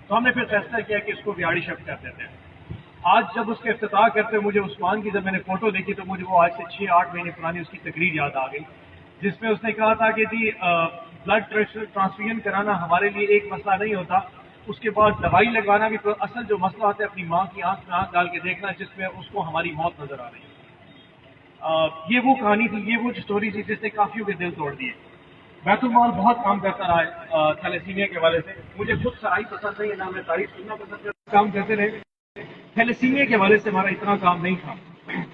तो हमने फिर फैसला किया कि इसको बिहाड़ी शिफ्ट कर देते हैं। आज जब उसका इफ्तिताह करते हुए मुझे उस्मान की जब मैंने फोटो देखी तो मुझे वो आज से 6-8 महीने पुरानी उसकी तकरीर याद आ गई, जिसमें उसने कहा था कि जी ब्लड ट्रांसफ्यूजन कराना हमारे लिए एक मसला नहीं होता, उसके बाद दवाई लगवाना भी तो असल जो मसला होता है अपनी माँ की आंख में आंख डाल के देखना जिसमें उसको हमारी मौत नजर आ रही है। ये वो कहानी थी, ये वो स्टोरी थी जिसने काफियों के दिल तोड़ दिए। बैतुल माल बहुत काम करता रहा है थैलेसीमिया के हवाले से। मुझे खुद सराई पसंद नहीं है, ना मैं तारीफ सुनना पसंद करता, काम करते रहे। थैलेसीमिया के हवाले से हमारा इतना काम नहीं था।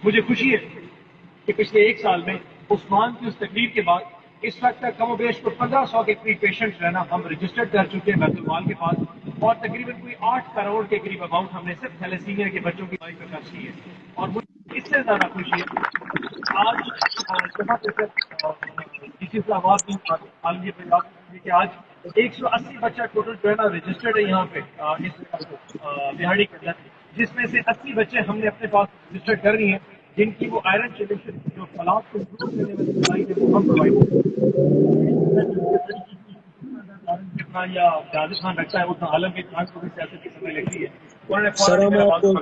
मुझे खुशी है कि पिछले 1 साल में उस्मान की उस तकलीफ के बाद इस वक्त तक कम बेश को 1500 के करीब पेशेंट्स रहना हम रजिस्टर्ड कर चुके हैं बैतुल माल के पास, और तकरीबन कोई 8 करोड़ के करीब अमाउंट हमने सिर्फ थैलेसीमिया के बच्चों की दवाई पर खर्च की है। और मुझे इससे ज्यादा खुशी है आज जहाँ पे किसी इस्लामाबाद की आलमी पंजाब कि आज 180 बच्चा टोटल जो है ना रजिस्टर्ड है यहाँ पे इस बिहाड़ी के अंदर, जिसमें से 80 बच्चे हमने अपने पास रजिस्टर्ड कर रही हैं, जिनकी वो आयरन चिलिशन जो फलाद को इम्प्रूव करने में दवाई है वो हम प्रोवाइड जितना या जाजिद खान रखता है उतना आलम के खान को भी सियासत की समय लगती है। उन्होंने सर हम आपको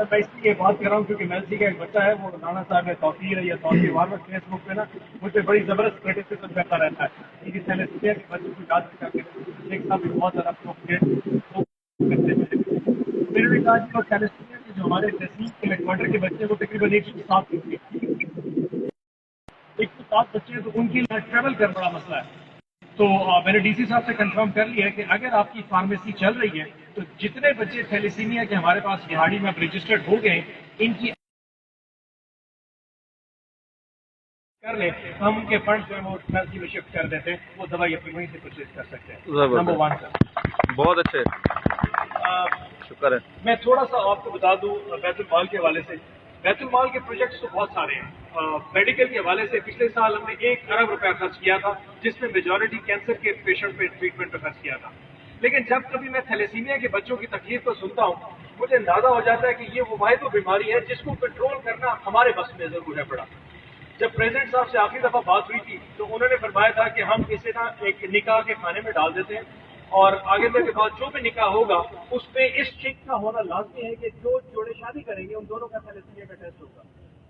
मैं इसलिए बात कर रहा हूँ क्योंकि मेलसी का एक बच्चा है, वो राना साहब है तौकीर है या तौकीर बार बार फेसबुक पे ना मुझ पर बड़ी जबरदस्त क्रिटिसिज्म करता रहता है कि थैलेसीमिया के बच्चों को याद करके शेख साहब भी बहुत ज्यादा मेरे कहा कि वो थैलेसीमिया के जो हमारे तहसील के हेडक्वार्टर के बच्चे वो तकरीबन 107 बच्चे हैं, तो उनके लिए ट्रैवल करना बड़ा मसला है। तो मैंने डीसी साहब से कंफर्म कर लिया है कि अगर आपकी फार्मेसी चल रही है तो जितने बच्चे थैलेसीमिया के हमारे पास बिहाड़ी में रजिस्टर्ड हो गए इनकी कर ले, हम उनके फंड जो है वो फैमिली में शिफ्ट कर देते हैं, वो दवाई अपनी वहीं से परचेज कर सकते हैं। नंबर 1 सर, बहुत अच्छे, शुक्र है। मैं थोड़ा सा आपको बता दूं बैतुल माल के हवाले से। बैतुल माल के प्रोजेक्ट्स तो बहुत सारे हैं। मेडिकल के हवाले से पिछले साल हमने 1 अरब रुपया खर्च किया था, जिसमें मेजॉरिटी कैंसर के पेशेंट पे ट्रीटमेंट पर खर्च किया था। लेकिन जब कभी मैं थैलेसीमिया के बच्चों की तकलीफ को सुनता हूँ मुझे अंदाजा हो जाता है कि ये वो वाहिद बीमारी है जिसको कंट्रोल करना हमारे बस में जरूर है पड़ा। जब प्रेसिडेंट साहब से आखिरी दफा बात हुई थी तो उन्होंने फरमाया था कि हम इसे ना एक निकाह के खाने में डाल देते हैं और आगे के बाद जो भी निकाह होगा उस पे इस चीज का होना लाजमी है कि जो जोड़े शादी करेंगे उन दोनों का थैलेसीमिया का टेस्ट होगा।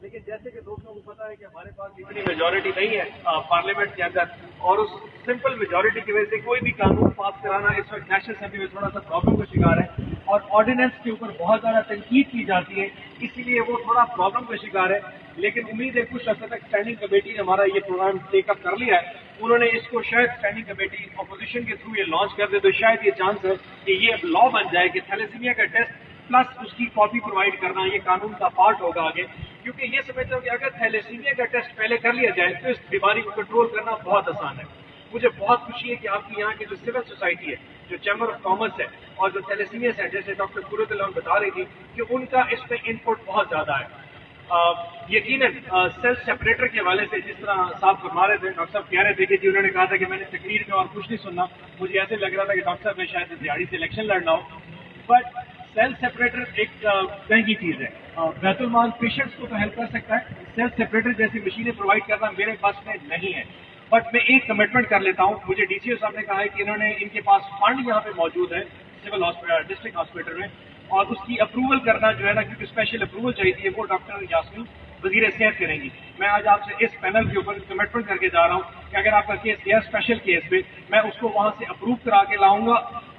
लेकिन जैसे कि दोस्तों को पता है कि हमारे पास इतनी मेजॉरिटी नहीं है पार्लियामेंट के अंदर, और उस सिंपल मेजॉरिटी की वजह से कोई भी कानून पास कराना इस वक्त नेशनल असेंबली में थोड़ा सा प्रॉब्लम का शिकार है, और ऑर्डिनेंस के ऊपर बहुत ज्यादा तनकीद की जाती है, इसीलिए वो थोड़ा प्रॉब्लम का शिकार है। लेकिन उम्मीद है कुछ अर्से तक स्टैंडिंग कमेटी ने हमारा ये प्रोग्राम टेकअप कर लिया है, उन्होंने इसको शायद स्टैंडिंग कमेटी अपोजिशन के थ्रू ये लॉन्च कर दे तो शायद ये चांस है कि ये लॉ बन जाए कि थैलेसीमिया का टेस्ट प्लस उसकी कॉपी प्रोवाइड करना ये कानून का पार्ट होगा आगे। क्योंकि ये समझता हूँ कि अगर थैलेसीमिया का टेस्ट पहले कर लिया जाए तो इस बीमारी को कंट्रोल करना बहुत आसान है। मुझे बहुत खुशी है कि आपकी यहाँ की जो सिविल सोसाइटी है, जो चैम्बर ऑफ कॉमर्स है और जो थैलेसीमिया है, जैसे डॉक्टर कुरतुल्लाह बता रही थी कि उनका इसमें इनपुट बहुत ज्यादा है। यकीनन सेल्फ सेपरेटर के हवाले से जिस तरह साहब फरमा रहे थे, डॉक्टर साहब कह रहे थे कि जी उन्होंने कहा था कि मैंने तकरीर में और कुछ नहीं सुनना, मुझे ऐसे लग रहा था कि डॉक्टर साहब ने शायद दिहाड़ी से इलेक्शन लड़ना हो, बट सेल्फ सेपरेटर एक महंगी चीज है। बैतुल माल पेशेंट्स को तो हेल्प कर सकता है, सेल्फ सेपरेटर जैसी मशीनें प्रोवाइड करना मेरे पास में नहीं है। बट मैं एक कमिटमेंट कर लेता हूँ, मुझे डीसीओ साहब ने कहा है कि इन्होंने इनके पास फंड यहाँ पे मौजूद है सिविल हॉस्पिटल डिस्ट्रिक्ट हॉस्पिटल में, और उसकी अप्रूवल करना जो है ना, क्योंकि स्पेशल अप्रूवल चाहिए वो डॉक्टर यास्मीन वजीर सेहत करेंगी। मैं आज आपसे इस पैनल के ऊपर कमिटमेंट करके जा रहा हूँ कि अगर आपका केस गया स्पेशल केस पे, मैं उसको वहां से अप्रूव करा के लाऊंगा।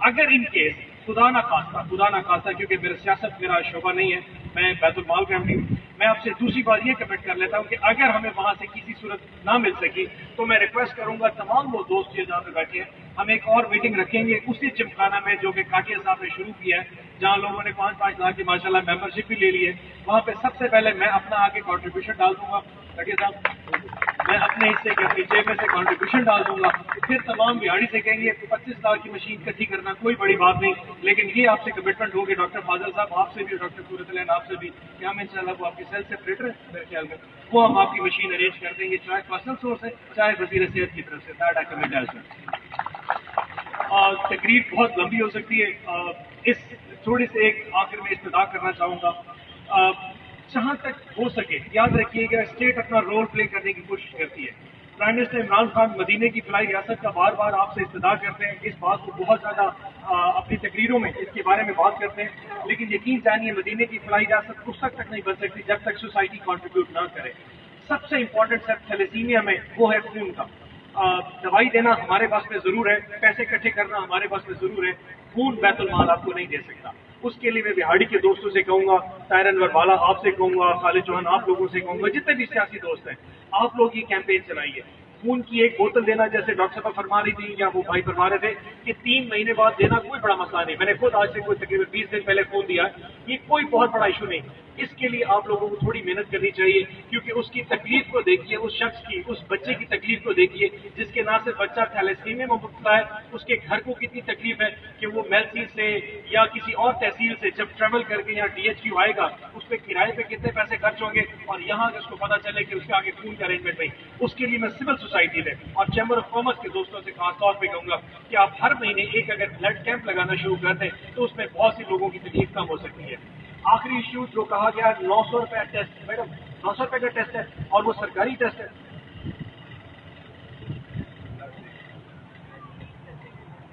अगर इन केस खुदा ना खास्ता क्योंकि मेरा सियासत मेरा शोबा नहीं है, मैं बैतुल माल का एमडी हूँ, मैं आपसे दूसरी बात ये कमिट कर लेता हूँ कि अगर हमें वहां से किसी सूरत ना मिल सकी तो मैं रिक्वेस्ट करूंगा तमाम वो दोस्त जहाँ पे बैठे हैं, हम एक और मीटिंग रखेंगे उसी जिमखाना में जो कि काटिया साहब ने शुरू किया है, जहाँ लोगों ने 5-5 लाख की माशाल्लाह मेंबरशिप भी ले ली है। वहाँ पे सबसे पहले मैं अपना आगे कॉन्ट्रीब्यूशन डाल दूंगा, काटिया साहब मैं अपने हिस्से के अपनी जेब में से कॉन्ट्रीब्यूशन डाल दूंगा, फिर तमाम बिहाड़ी से कहेंगे 25 लाख की मशीन इकट्ठी करना कोई बड़ी बात नहीं, लेकिन ये आपसे कमिटमेंट होगी डॉक्टर फाजल साहब आपसे भी, डॉक्टर कुरतुल्लाह आपसे भी, कि हम इंशाल्लाह वो आपकी सेल्फ सेपरेटर है मेरे ख्याल में, वो हम आपकी मशीन अरेंज कर देंगे, चाहे पर्सनल सोर्स है चाहे वजीर सेहत की तरफ से। That I commit as well. तकरीर बहुत लंबी हो सकती है, इस थोड़ी से एक आखिर में इस्तदा करना चाहूंगा। जहां तक हो सके याद रखिएगा स्टेट अपना रोल प्ले करने की कोशिश करती है, प्राइम मिनिस्टर इमरान खान मदीने की फलाई रियासत का बार बार आपसे इस्तदा करते हैं, इस बात को बहुत ज़्यादा अपनी तकरीरों में इसके बारे में बात करते हैं, लेकिन यकीन जानिए मदीने की फलाई रियासत उस वक्त तक नहीं बन सकती जब तक सोसाइटी कॉन्ट्रीब्यूट ना करे। सबसे इम्पोर्टेंट सर थैलेसीमिया में वो है खून का। दवाई देना हमारे पास में ज़रूर है, पैसे इकट्ठे करना हमारे पास में ज़रूर है, खून बैतुल माल आपको नहीं दे सकता। उसके लिए मैं बिहाड़ी के दोस्तों से कहूँगा, ताहिर अनवर वाला आपसे कहूँगा, खालिद चौहान आप लोगों से कहूँगा, जितने भी सियासी दोस्त हैं, आप लोग ये कैंपेन चलाइए। खून की एक बोतल देना, जैसे डॉक्टर साहब फरमा रही थी या वो भाई फरमा रहे थे कि 3 महीने बाद देना कोई बड़ा मसला नहीं। मैंने खुद आज से कोई तकरीबन 20 दिन पहले खून दिया, ये कोई बहुत बड़ा इशू नहीं। इसके लिए आप लोगों को थोड़ी मेहनत करनी चाहिए, क्योंकि उसकी तकलीफ को देखिए, उस शख्स की, उस बच्चे की तकलीफ को देखिए जिसके ना सिर्फ बच्चा थैलेसीमिया में मुब्तला है, उसके घर को कितनी तकलीफ है कि वो मेलसी से या किसी और तहसील से जब ट्रेवल करके यहाँ DHQ आएगा, उस पर किराए पे कितने पैसे खर्च होंगे, और यहाँ अगर उसको पता चले कि उसके आगे खून का अरेंजमेंट नहीं। उसके लिए मैं सिविल सोसाइटी में और चैम्बर ऑफ कॉमर्स के दोस्तों से खास तौर पर कहूँगा कि आप हर महीने एक अगर ब्लड कैंप लगाना शुरू कर दें तो उसमें बहुत सी लोगों की तकलीफ कम हो सकती है। आखिरी इश्यू जो कहा गया 900 रुपया टेस्ट, मैडम 900 रुपये का टेस्ट है और वो सरकारी टेस्ट है,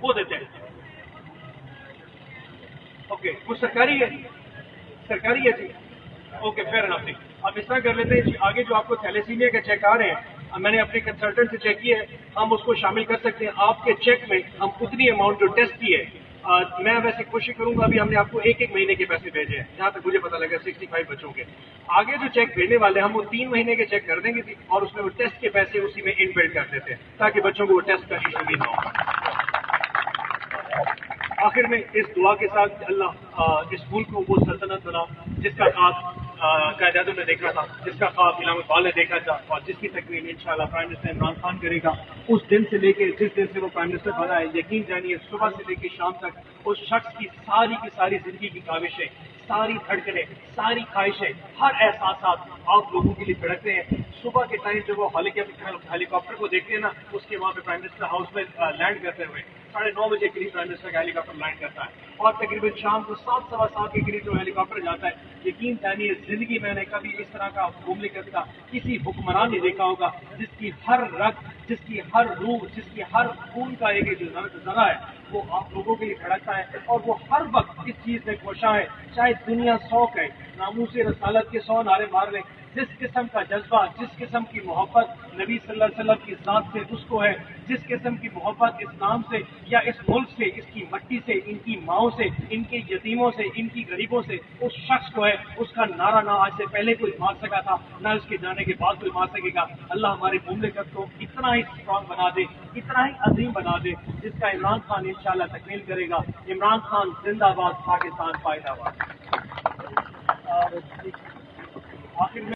वो देते हैं। ओके, वो सरकारी है, सरकारी है जी। ओके, फेयर एनफ जी। अब इस तरह कर लेते हैं जी, आगे जो आपको थैलेसीमिया के चेक आ रहे हैं, मैंने अपने कंसल्टेंट से चेक किया है, हम उसको शामिल कर सकते हैं आपके चेक में। हम उतनी अमाउंट जो टेस्ट की है, मैं वैसे कोशिश करूंगा, अभी हमने आपको एक एक महीने के पैसे भेजे हैं, जहां तक मुझे पता लगा 65 बच्चों के। आगे जो चेक भेजने वाले हम वो 3 महीने के चेक कर देंगे और उसमें वो टेस्ट के पैसे उसी में इनबिल्ड कर देते हैं, ताकि बच्चों को वो टेस्ट का इशू भी ना हो। आखिर में इस दुआ के साथ अल्लाह इस मुल्क को वो सल्तनत बना जिसका ख्वाब कायदादों ने देखा था, जिसका ख्वाब इमाम इकबाल ने देखा था, और जिसकी तकमील इंशाअल्लाह प्राइम मिनिस्टर इमरान खान करेगा। उस दिन से लेके जिस दिन से वो प्राइम मिनिस्टर बना है, यकीन जानिए सुबह से लेके शाम तक उस शख्स की सारी जिंदगी की काविशें, सारी धड़कनें, सारी ख्वाहिशें, हर एहसास आप लोगों के लिए धड़कते हैं। सुबह के टाइम जब वो हेलीकॉप्टर को देखते हैं ना, उसके वहाँ पे प्राइम मिनिस्टर हाउस में लैंड करते हुए 9:30 बजे के करीब प्राइम मिनिस्टर का हेलीकॉप्टर लैंड करता है, और तकरीबन शाम को 7, सवा 7 के करीब जो हेलीकॉप्टर जाता है, यकीन जानिए जिंदगी मैंने कभी इस तरह का मुमलिकत का किसी हुक्मरान ने देखा होगा जिसकी हर रग, जिसकी हर रूह, जिसकी हर खून का एक जो जगह है वो आप लोगों के लिए धड़कता है, और वो हर वक्त इस चीज में कोशा है, चाहे दुनिया 100 कहे, नामूसे रसालत के 100 नारे मार लें, जिस किस्म का जज्बा, जिस किस्म की मोहब्बत नबी सल्लल्लाहु अलैहि वसल्लम की जात से उसको है, जिस किस्म की मोहब्बत इस्लाम से या इस मुल्क से, इसकी मट्टी से, इनकी माओं से, इनके यतीमों से, इनकी गरीबों से उस शख्स को है, उसका नारा ना आज से पहले कोई मार सका था, ना उसके जाने के बाद कोई मार सकेगा। अल्लाह हमारी मुमलिकत को इतना ही स्ट्रॉन्ग बना दे, इतना ही अजीम बना दे, जिसका इमरान खान इंशाल्लाह तकमील करेगा। इमरान खान जिंदाबाद, पाकिस्तान फायदाबाद। आखिर में